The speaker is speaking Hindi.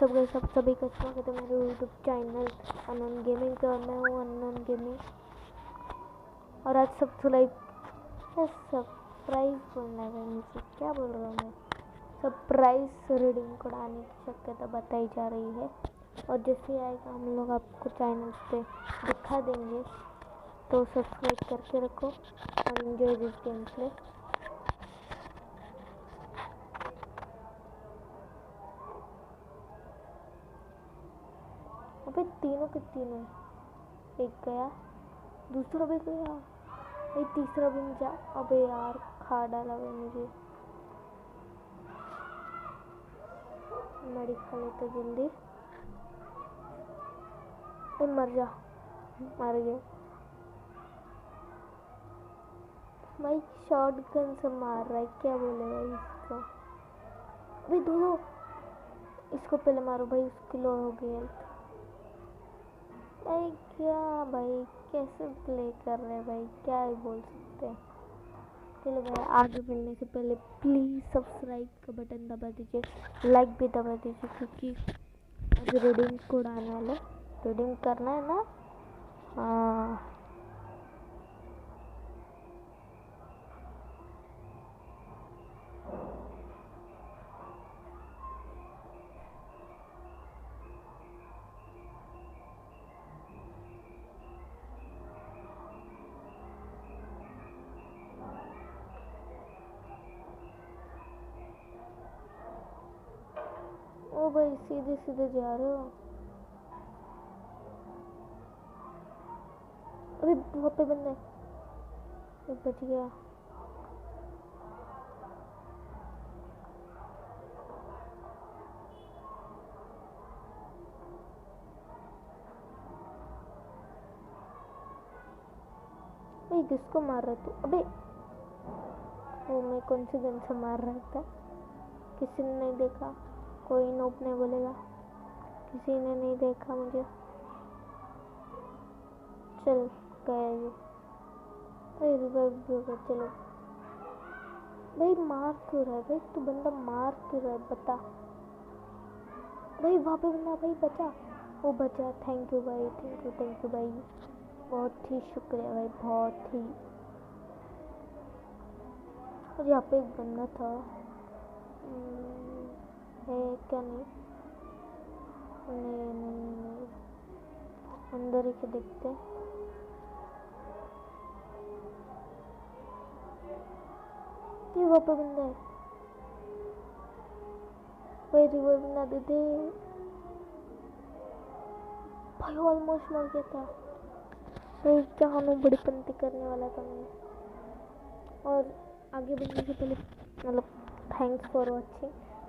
व्हाट्सअप गए सब सभी का स्वागत है मेरे यूट्यूब चैनल अननोन गेमिंग का। मैं हूँ अननोन गेमिंग और आज सरप्राइज बोलना है मुझे, क्या बोल रहा हूँ मैं, सरप्राइज रीडिंग कोड आने की शक्यता बताई जा रही है और जैसे आएगा हम लोग आपको चैनल पे दिखा देंगे। तो सब्सक्राइब करके रखो और एंजॉय दिस गेम प्ले। अबे तीनों के तीनों, एक गया, दूसरा भी गया, ये तीसरा भी नहीं जा। अबे यार खा डाला भाई मुझे। मेडी खा लेता जल्दी। मर जा, मर गया भाई। शॉर्ट गन से मार रहा है, क्या बोले भाई इसको। भाई दो, इसको पहले मारो भाई, उसकी लो हो गई हेल्थ। भाई क्या भाई, कैसे प्ले कर रहे हैं भाई, क्या ही बोल सकते हैं। चलो भाई आगे बढ़ने से पहले प्लीज़ सब्सक्राइब का बटन दबा दीजिए, लाइक भी दबा दीजिए क्योंकि आज रीडिंग कोड आने वाला, रीडिंग करना है ना। हाँ ओ भाई सीधे सीधे जा रहे हो। अभी वहाँ पे बंदा है, एक बच गया। भाई किसको मार रहा तू। अबे वो मैं कौन सी गन से मार रहा था, किसी ने नहीं देखा, कोई नोप नहीं बोलेगा, किसी ने नहीं देखा मुझे। चल गया ये, भाई रिवाइव भी होगा। चलो भाई मार क्यों रहा है भाई, तू बंदा मार क्यों रहा है बता भाई। वहाँ पे बंदा भाई बचा, वो बचा। थैंक यू भाई, थैंक यू भाई, बहुत ही शुक्रिया भाई, बहुत ही। और यहाँ पे एक बंदा था, है क्या, नहीं नहीं नहीं नहीं, अंदर ही के देखते हैं। ये वहाँ पे बंदा है भाई, रिवाइव ना दे दे भाई, ऑलमोस्ट मर गया था भाई। क्या हमें बड़ी पंती करने वाला था मैं। और आगे बढ़ने से पहले मतलब थैंक्स फॉर वॉचिंग।